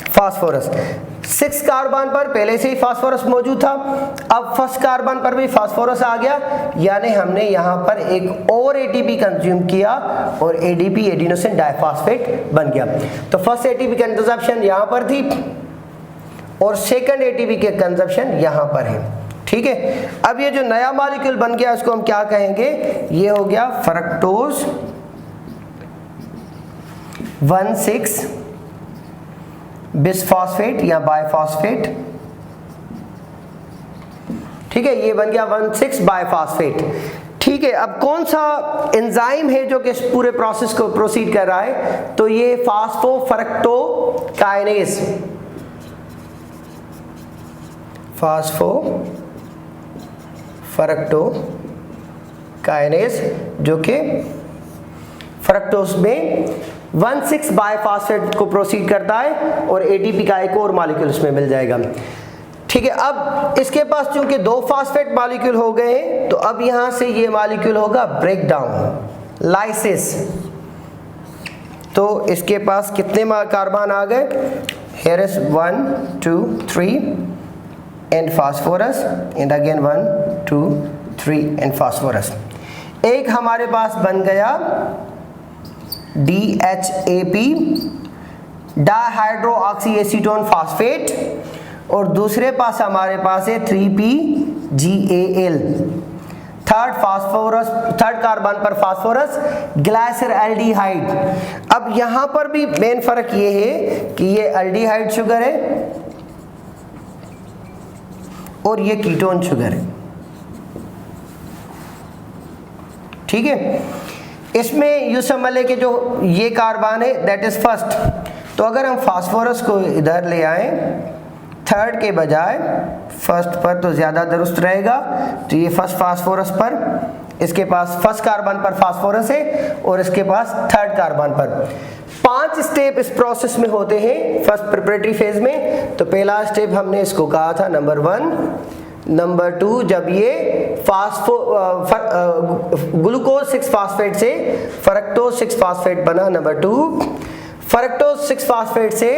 फास्फोरस। 6 कार्बन पर पहले से ही फास्फोरस मौजूद था, अब फर्स्ट कार्बन पर भी फास्फोरस आ गया, यानी हमने यहाँ पर एक और एटीपी कंज्यूम किया और एडीपी एडिनोसिन डाइफॉस्फेट बन गया। तो फर्स्ट एटीपी कंजप्शन यहाँ पर थी और सेकंड एटीपी के कंजप्शन यहाँ पर है। ठीक है, अब ये जो नया मॉलिक्यूल बन गया उसको हम क्या कहेंगे, ये हो गया फ्रक्टोज 1,6 बिसफॉस्फेट या बाइफॉस्फेट। ठीक है, ये बन गया 1,6 बाइफॉस्फेट। ठीक है, अब कौन सा एंजाइम है जो कि इस पूरे प्रोसेस को प्रोसीड कर रहा है, तो ये फास्फोफ्रक्टोकाइनेज, फास्फोफ्रक्टोकाइनेज जो कि फ्रक्टोज में 1,6 बाइफॉस्फेट को प्रोसीड करता है और एटीपी का एक और मॉलिक्यूल इसमें मिल जाएगा। ठीक है, अब इसके पास चूंकि 2 फास्फेट मॉलिक्यूल हो गए हैं, तो अब यहां से ये मॉलिक्यूल होगा ब्रेक डाउन, लाइसिस। तो इसके पास कितने कार्बन आ गए, here is 1 2 3 and phosphorus, and again 1 2 3 and phosphorus. एक हमारे पास बन गया DHAP, डाइहाइड्रोऑक्सीएसीटोन फास्फेट, और दूसरे पास हमारे पास है 3PGAL, थर्ड कार्बन पर फास्फोरस, ग्लाइसर एल्डिहाइड। अब यहां पर भी मेन फर्क ये है कि ये एल्डिहाइड शुगर है और ये कीटोन शुगर है। ठीक है, इसमें यूँ समझ लें कि जो ये कार्बन है दैट इज फर्स्ट, तो अगर हम फास्फोरस को इधर ले आए थर्ड के बजाय फर्स्ट पर तो ज़्यादा दुरुस्त रहेगा, तो ये फर्स्ट फास्फोरस पर, इसके पास फर्स्ट कार्बन पर फास्फोरस है और इसके पास थर्ड कार्बन पर। 5 स्टेप इस प्रोसेस में होते हैं फर्स्ट प्रिपरेटरी फेज में। तो पहला स्टेप हमने इसको कहा था नंबर 1, नंबर 2 जब ये ग्लूकोज 6 फास्फेट से फ्रक्टोज 6 फास्फेट बना, नंबर 2 फ्रक्टोज 6 फास्फेट से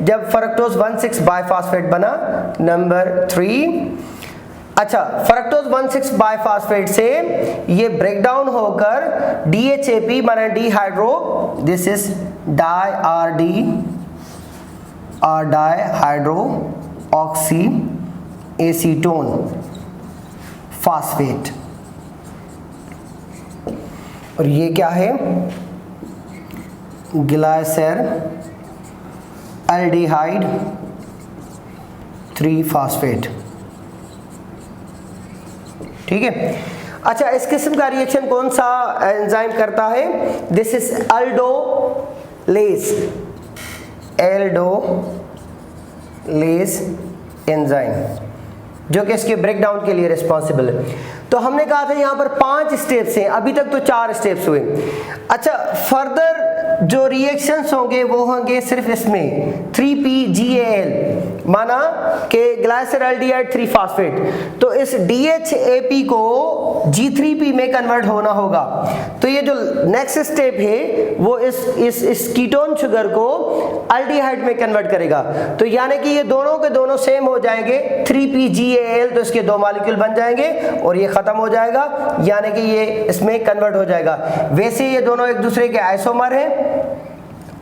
जब फ्रक्टोज 1,6 बाइफॉस्फेट बना, नंबर 3। अच्छा, फ्रक्टोज 1,6 बाइफॉस्फेट से ये ब्रेक डाउन होकर DHAP माना dehydro, this is dihydroxyacetone phosphate, और ये क्या है, ग्लाइसर एल्डिहाइड 3 फास्फेट। ठीक है, अच्छा इस किस्म का रिएक्शन कौन सा एंजाइम करता है, दिस इज एल्डोलेज एंजाइम जो कि इसके ब्रेकडाउन के लिए रिस्पॉन्सिबल है। तो हमने कहा था यहाँ पर 5 स्टेप्स हैं, अभी तक तो 4 स्टेप्स हुए। अच्छा, फर्दर जो रिएक्शंस होंगे वो होंगे सिर्फ इसमें 3PGAL माना कि ग्लाइसरल्डिहाइड 3 फास्फेट, तो इस DHAP को G3P में कन्वर्ट होना होगा। तो ये जो नेक्स्ट स्टेप है वो इस कीटोन शुगर को एल्डिहाइड में कन्वर्ट करेगा। तो यानी कि ये दोनों के दोनों सेम हो जाएंगे 3PGAL, तो इसके 2 मॉलिक्यूल बन जाएंगे और ये खत्म हो जाएगा, यानी कि ये इसमें कन्वर्ट हो जाएगा। वैसे ये दोनों एक दूसरे के आइसोमर हैं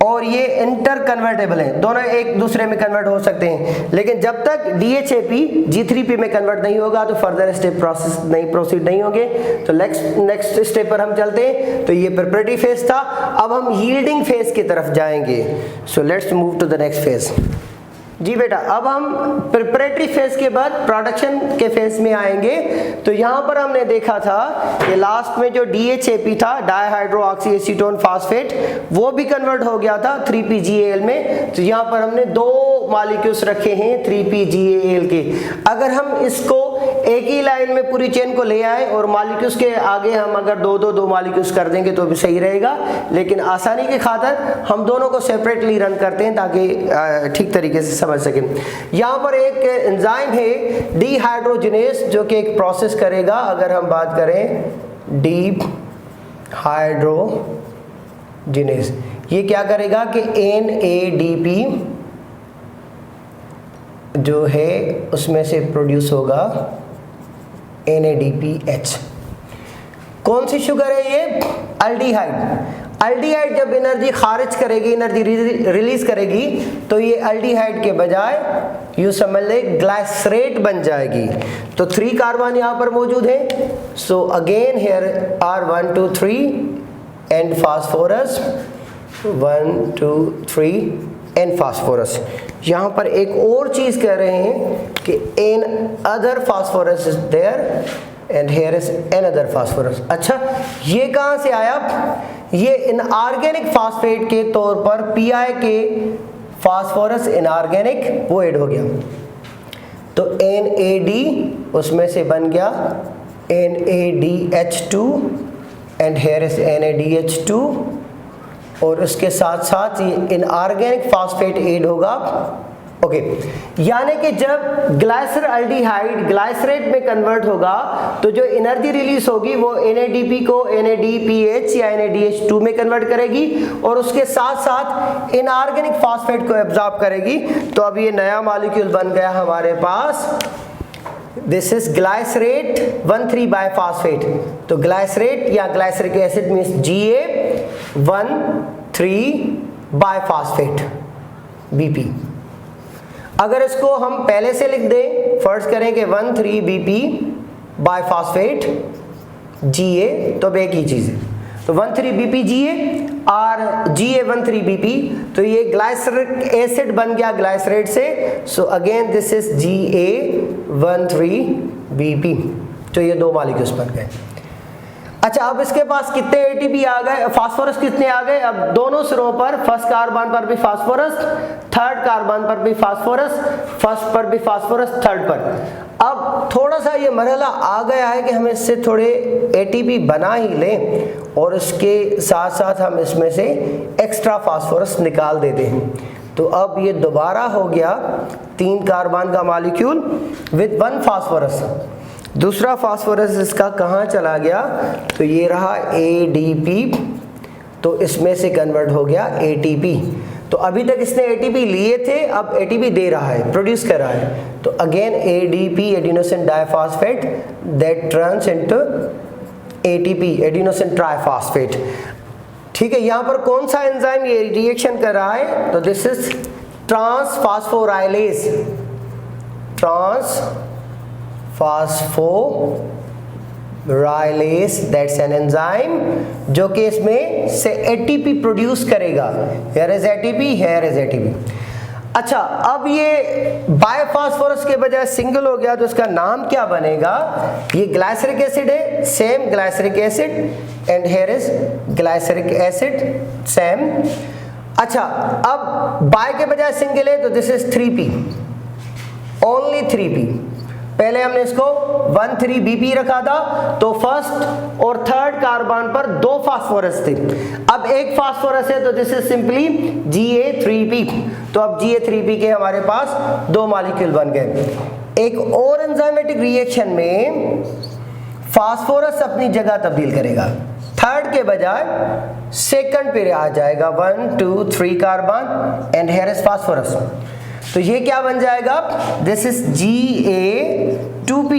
और ये इंटर कन्वर्टेबल हैं, दोनों एक दूसरे में कन्वर्ट हो सकते हैं, लेकिन जब तक DHAP G3P में कन्वर्ट नहीं होगा तो फर्दर स्टेप प्रोसीड नहीं होंगे। तो नेक्स्ट स्टेप पर हम चलते हैं। तो ये प्रिपरेटरी फेज था, अब हम यील्डिंग फेज की तरफ जाएंगे। So let's move to the next phase. जी बेटा, अब हम प्रिपरेटरी फेज के बाद प्रोडक्शन के फेज में आएंगे। तो यहाँ पर हमने देखा था कि लास्ट में जो DHAP था, डाइहाइड्रोऑक्सी एसीटोन फास्फेट, वो भी कन्वर्ट हो गया था 3PGAL में। तो यहाँ पर हमने दो मॉलिक्यूल्स रखे हैं 3PGAL के। अगर हम इसको एक ही लाइन में पूरी चेन को ले आए और मॉलिक्यूल्स के आगे हम अगर दो मॉलिक्यूल्स कर देंगे तो भी सही रहेगा, लेकिन आसानी के खातिर हम दोनों को सेपरेटली रन करते हैं ताकि ठीक तरीके से समझ सकें। यहाँ पर एक एंजाइम है डीहाइड्रोजिनेस, जो कि एक प्रोसेस करेगा। अगर हम बात करें डीहाइड्रोजिनेस, ये क्या करेगा कि NADP जो है उसमें से प्रोड्यूस होगा NADPH। कौन सी शुगर है ये? अल्डिहाइड। अल्डिहाइड जब एनर्जी खारिज करेगी, एनर्जी रिलीज करेगी, तो ये अल्डिहाइड के बजाय यूँ समझ ले ग्लाइसरेट बन जाएगी। तो 3 कार्बन यहाँ पर मौजूद है। So again here are 1 2 3 and phosphorus 1 2 3 and phosphorus. यहाँ पर एक और चीज़ कह रहे हैं कि an other phosphorus is there and here is another phosphorus. अच्छा, ये कहाँ से आया? ये इनऑर्गेनिक फास्फेट के तौर पर PI के फास्फोरस इनऑर्गेनिक वो ऐड हो गया, तो NAD उसमें से बन गया NADH2 and here is NADH2, और उसके साथ साथ ये इनऑर्गेनिक फास्फेट ऐड होगा। ओके, यानी कि जब ग्लाइसर अल्डिहाइड ग्लाइसरेट में कन्वर्ट होगा तो जो एनर्जी रिलीज होगी वो NADP को NADPH या NADH2 में कन्वर्ट करेगी और उसके साथ साथ इनऑर्गेनिक फास्फेट को एब्जॉर्ब करेगी। तो अब ये नया मॉलिक्यूल बन गया हमारे पास, दिस इज ग्लाइसरेट 1,3 बाइफॉस्फेट। तो ग्लाइसरेट या glyceric acid means GA1,3 biphosphate BP। अगर इसको हम पहले से लिख दें, फर्ज करें कि 1,3 BP बाइफॉस्फेट GA, तो अब एक ही चीज़ है। तो 1,3 BP GA और GA1,3 BP, तो ये ग्लाइसरिक एसिड बन गया ग्लाइसरेट से। सो again this is GA1,3 BP। तो ये दो मॉलिक्यूल्स बन गए। अच्छा, अब इसके पास कितने ATP आ गए, फास्फोरस कितने आ गए? अब दोनों सिरों पर, फर्स्ट कार्बन पर भी फास्फोरस, थर्ड कार्बन पर भी फास्फोरस, फर्स्ट पर भी फास्फोरस, थर्ड पर। अब थोड़ा सा ये मरहला आ गया है कि हम इससे थोड़े ATP बना ही लें और उसके साथ साथ हम इसमें से एक्स्ट्रा फास्फोरस निकाल देते हैं। तो अब ये दोबारा हो गया 3 कार्बन का मॉलिक्यूल विद 1 फास्फोरस। दूसरा फास्फोरस इसका कहाँ चला गया? तो ये रहा ADP, तो इसमें से कन्वर्ट हो गया ATP। तो अभी तक इसने ATP लिए थे, अब ATP दे रहा है, प्रोड्यूस कर रहा है। तो again ADP adenosine diphosphate that turns into ATP adenosine triphosphate. ठीक है, यहाँ पर कौन सा एंजाइम ये रिएक्शन कर रहा है? तो this is transphosphorylase. Transphosphorylase that's an enzyme जो कि इसमें से ATP प्रोड्यूस करेगा। Here is ATP, here is ATP। अच्छा, अब ये बायोफॉस्फोरस के बजाय सिंगल हो गया, तो इसका नाम क्या बनेगा? ये ग्लाइसरिक एसिड है, same glyceric acid, and here is glyceric acid, same. अच्छा, अब बाय के बजाय सिंगल है, तो this is 3P, only 3P। पहले हमने इसको 1,3 BP रखा था, तो फर्स्ट और थर्ड कार्बन पर 2 फास्फोरस थे। अब एक फास्फोरस है, तो दिस इज सिंपली GA3P। तो अब GA3P के हमारे पास 2 मॉलिक्यूल बन गए। एक और एंजाइमेटिक रिएक्शन में फास्फोरस अपनी जगह तब्दील करेगा, थर्ड के बजाय सेकंड पे आ जाएगा, 1 2 3 carbon and here is phosphorus. तो ये क्या बन जाएगा, दिस इज Ga2p,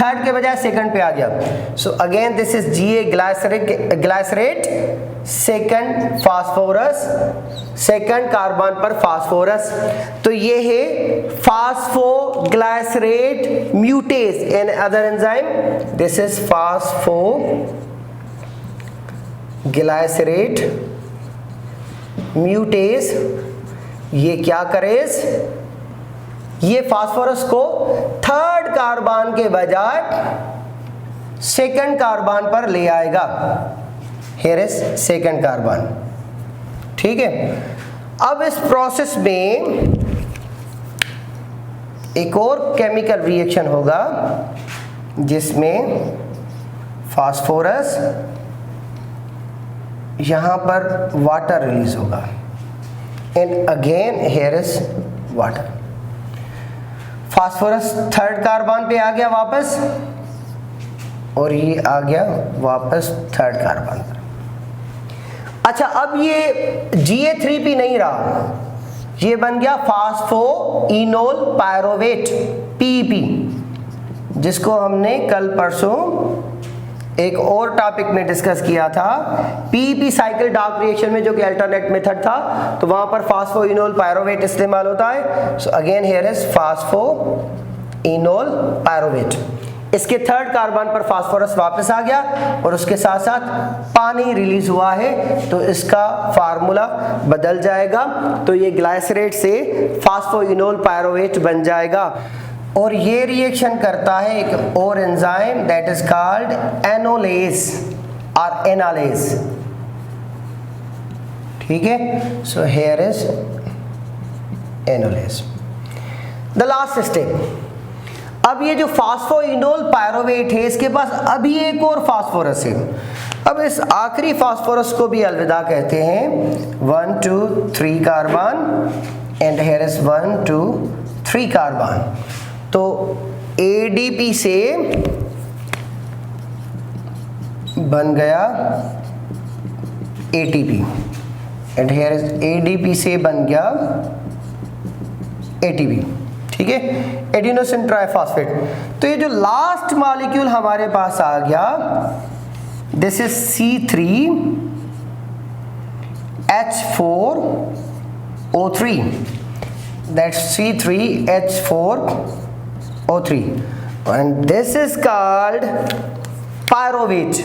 थर्ड के बजाय सेकंड पे आ गया। So again this is Ga glycerate, second phosphorus, second carbon पर फास्फोरस। तो ये है phosphoglycerate mutase in other enzyme, this is phosphoglycerate mutase. ये क्या करेस, ये फास्फोरस को थर्ड कार्बन के बजाय सेकंड कार्बन पर ले आएगा। हियर इज सेकंड कार्बन, ठीक है। अब इस प्रोसेस में एक और केमिकल रिएक्शन होगा जिसमें फास्फोरस यहां पर वाटर रिलीज होगा, and again here is water. Phosphorus third carbon पे आ गया वापस, और ये आ गया वापस थर्ड कार्बन पर। अच्छा, अब ये Ga3p नहीं रहा, ये बन गया फास्फोइनोल पायरोवेट PEP, जिसको हमने कल परसों एक और टॉपिक में डिस्कस किया था। PEP साइकिल डार्क रिएक्शन में जो कि अल्टरनेट मेथड था, तो वहां पर फास्फोइनोल पायरोवेट इस्तेमाल होता है। So again here is phosphoenol pyruvate. इसके थर्ड कार्बन पर फास्फोरस वापस आ गया और उसके साथ साथ पानी रिलीज हुआ है, तो इसका फार्मूला बदल जाएगा। तो ये ग्लाइसरेट से फास्फोइनोल पायरोवेट बन जाएगा, और ये रिएक्शन करता है एक और enzyme that is called enolase और एनालेज, ठीक है। So here is enolase. The last step, अब ये जो फास्फोइनोल पायरोवेट है, इसके पास अभी एक और फास्फोरस है। अब इस आखिरी फास्फोरस को भी अलविदा कहते हैं, 1 2 3 carbon, and here is 1 2 3 carbon. तो ADP से बन गया ATP, and here is ADP से बन गया ATP, ठीक है, एडिनोसिन ट्राइफॉस्फेट। तो ये जो लास्ट मॉलिक्यूल हमारे पास आ गया, this is C3H4O3, that's C3H4O3, and this is called pyruvate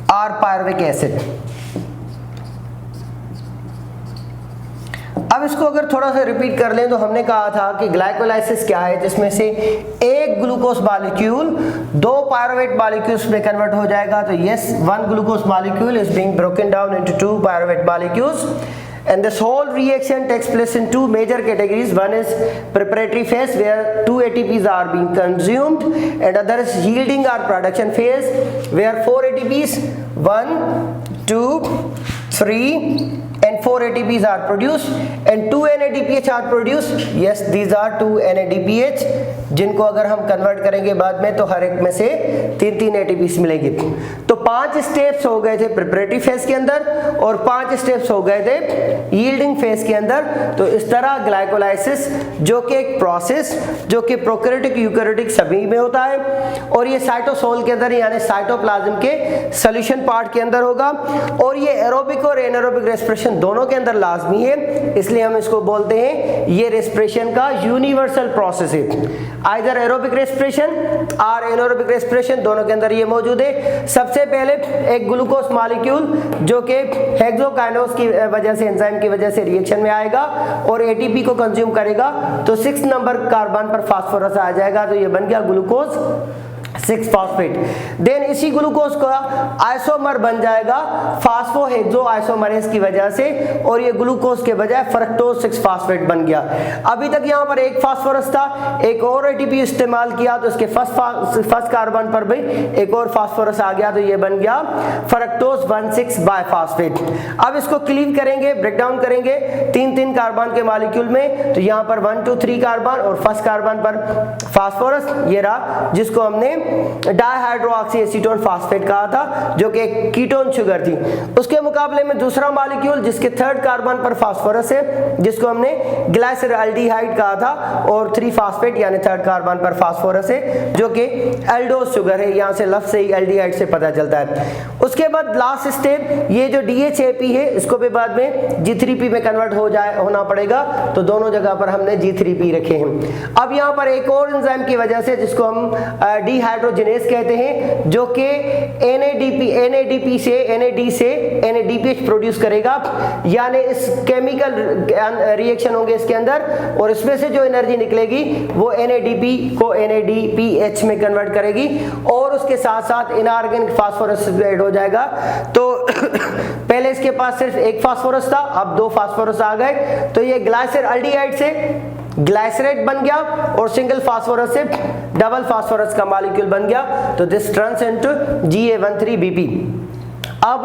or pyruvic acid। अब इसको अगर थोड़ा सा रिपीट कर लें, तो हमने कहा था कि ग्लाइकोलाइसिस क्या है, जिसमें से एक ग्लूकोज मॉलिक्यूल दो पायरुवेट मॉलिक्यूल्स में कन्वर्ट हो जाएगा। तो yes, one glucose molecule is being broken down into two pyruvate molecules, and this whole reaction takes place in two major categories. One is preparatory phase where 2 ATPs are being consumed, and other is yielding or production phase where 4 ATPs, 1 2 3 and 4 ATPs are produced and 2 NADPH are produced. Yes, these are 2 NADPH, जिनको अगर हम convert करेंगे बाद में तो हर एक में से 3-3 ATPs मिलेंगे। तो 5 स्टेप्स हो गए थे प्रिपरेटरी फेज के अंदर और 5 स्टेप्स हो गए थे यील्डिंग फेज के अंदर। तो इस तरह ग्लाइकोलाइसिस, जो कि एक प्रोसेस जो कि प्रोकैरियोटिक यूकैरियोटिक सभी में होता है, और ये साइटोसोल के अंदर यानी साइटोप्लाज्म के सॉल्यूशन पार्ट के अंदर होगा, और ये एरोबिक और एनारोबिक रेस्पिरेशन दोनों के अंदर लाजमी है, इसलिए हम इसको बोलते हैं ये रेस्पिरेशन का यूनिवर्सल प्रोसेस है। आइदर एरोबिक रेस्पिरेशन और एनारोबिक रेस्पिरेशन दोनों के अंदर ये मौजूद है। सबसे पहले एक ग्लूकोज मॉलिक्यूल जो कि हेक्सोकाइनेज की वजह से, एंजाइम की वजह से रिएक्शन में आएगा और एटीपी को कंज्यूम करेगा, तो 6 नंबर कार्बन पर फास्फोरस आ जाएगा, तो ये बन गया ग्लूकोज 6 फॉस्फेट। देन इसी ग्लूकोज का आइसोमर बन जाएगा फास्फोहेक्सो आइसोमरेज की वजह से, और ये ग्लूकोज के बजाय फ्रक्टोज 6 फॉस्फेट बन गया। अभी तक यहाँ पर एक फास्फोरस था, एक और एटीपी इस्तेमाल किया तो इसके फर्स्ट कार्बन पर भी एक और फास्फोरस आ गया, तो ये बन गया फ्रक्टोज 1,6 बाइफॉस्फेट। अब इसको क्लीव करेंगे, ब्रेक डाउन करेंगे 3-3 कार्बन के मॉलिक्यूल में, तो यहाँ पर 1 2 3 कार्बन और फर्स्ट कार्बन पर फास्फोरस ये रहा, जिसको हमने डाइहाइड्रोऑक्सी एसीटोन फास्फेट कहा था, जो कि एक कीटोन शुगर थी। उसके मुकाबले में दूसरा मॉलिक्यूल जिसके थर्ड कार्बन पर फास्फोरस है, जिसको हमने ग्लाइसरल्डिहाइड कहा था, और 3 फास्फेट यानी थर्ड कार्बन पर फास्फोरस है, जो कि एल्डोस शुगर है। यहां से लफ्ज से ही एल्डिहाइड से पता चलता है। उसके बाद लास्ट स्टेप, ये जो DHAP है इसको भी बाद में G3P में कन्वर्ट होना पड़ेगा, तो दोनों जगह पर हमने G3P रखे हैं। अब यहाँ पर एक और एंजाइम की वजह से, जिसको हम डिहाइड्रोजिनेज कहते हैं, जो कि NAD से NADPH प्रोड्यूस करेगा, यानी इस केमिकल रिएक्शन होंगे इसके अंदर, और इसमें से जो एनर्जी निकलेगी वो NADP को NADPH में कन्वर्ट करेगी, और उसके साथ साथ इनऑर्गेनिक फास्फोरस ऐड हो जाएगा। तो पहले इसके पास सिर्फ एक फास्फोरस था, अब 2 फास्फोरस आ गए, तो ये ग्लाइसरल्डिहाइड से ग्लाइसरेट बन गया, और सिंगल फास्फोरस से डबल फास्फोरस का मॉलिक्यूल बन गया। तो दिस टर्न्स इनटू GA13BP। अब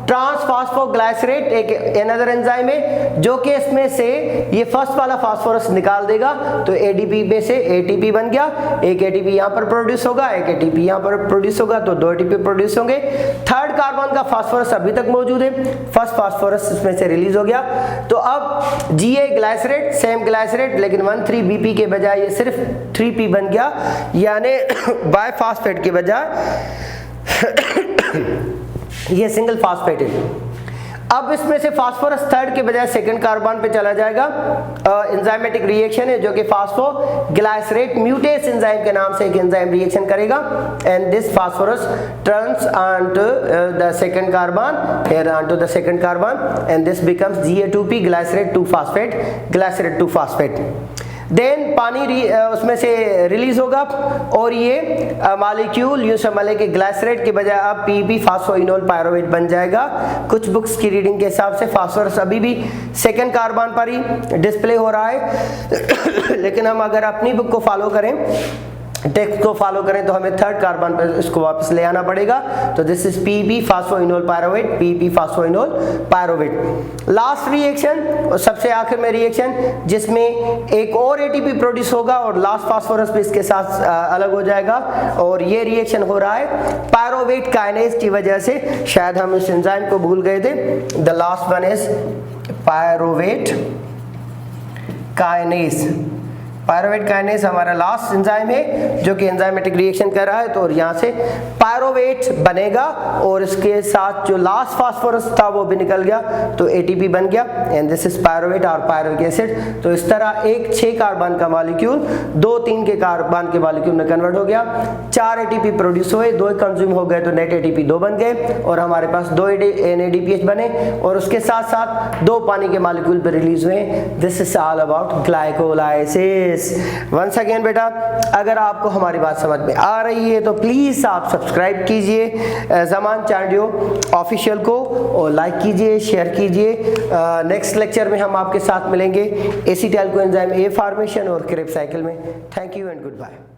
ट्रांसफास्फोग्लाइसरेट एक अनदर एंजाइम है, जो कि इसमें से ये फर्स्ट वाला फास्फोरस निकाल देगा, तो ADP में से ATP बन गया। एक ATP यहाँ पर प्रोड्यूस होगा, एक ATP यहाँ पर प्रोड्यूस होगा, तो 2 ATP प्रोड्यूस होंगे। थर्ड कार्बन का फास्फोरस अभी तक मौजूद है, फर्स्ट फास्फोरस इसमें से रिलीज हो गया। तो अब GA ग्लाइसरेट सेम ग्लाइसरेट, लेकिन 1,3BP के बजाय ये सिर्फ 3P बन गया, यानी बायफास्फेट के बजाय ये सिंगल फास्फेट है। अब इसमें से फास्फोरस थर्ड के बजाय सेकंड कार्बन पे चला जाएगा। एंजाइमेटिक रिएक्शन है, जो कि फास्फोग्लाइसरेट म्यूटेस एंजाइम के नाम से एक एंजाइम रिएक्शन करेगा, and this phosphorus turns onto the second carbon, here onto the second carbon, and this becomes GA2P glycerate 2 phosphate, glycerate 2 phosphate। Then पानी उसमें से रिलीज होगा, और ये मॉलिक्यूल यूं समझ कि ग्लाइसरेट के बजाय अब PP फास्फोइनोल पायरोवेट बन जाएगा। कुछ बुक्स की रीडिंग के हिसाब से फास्फोरस अभी भी सेकंड कार्बन पर ही डिस्प्ले हो रहा है, लेकिन हम अगर अपनी बुक को फॉलो करें, टेक्स्ट को फॉलो करें, तो हमें थर्ड कार्बन पर इसको वापस ले आना पड़ेगा। तो this is PP phosphoenol pyruvate, PP phosphoenol pyruvate. Last reaction और सबसे आखिर में रिएक्शन, जिसमें एक और ATP प्रोड्यूस होगा, और लास्ट फास्फोरस भी इसके साथ अलग हो जाएगा, और ये रिएक्शन हो रहा है पायरोवेट काइनेज की वजह से। शायद हम इस एंजाइम को भूल गए थे। The last one is pyruvate kinase. Pyruvate kinase हमारा लास्ट एंजाइम है, जो कि एंजाइमेटिक रिएक्शन कर रहा है, तो और यहाँ से पायरोवेट बनेगा, और इसके साथ जो लास्ट फास्फोरस था वो भी निकल गया, तो ATP बन गया, एंड दिस इज पायरोवेट और पायरोविक एसिड। तो इस तरह एक 6 कार्बन का मॉलिक्यूल 2-3 के कार्बन के मॉलिक्यूल में कन्वर्ट हो गया। 4 ATP प्रोड्यूस हुए, 2 कंज्यूम हो गए, तो नेट ATP 2 बन गए, और हमारे पास 2 NADPH बने, और उसके साथ साथ 2 पानी के मॉलिक्यूल पर रिलीज हुए। This is all about glycolysis. Once again बेटा, अगर आपको हमारी बात समझ में आ रही है तो प्लीज आप सब्सक्राइब कीजिए ज़मान चांडियो ऑफिशियल को, और लाइक कीजिए, शेयर कीजिए। नेक्स्ट लेक्चर में हम आपके साथ मिलेंगे एसिटाइल कोएंजाइम A फॉर्मेशन और क्रेब्स साइकिल में। Thank you and good bye.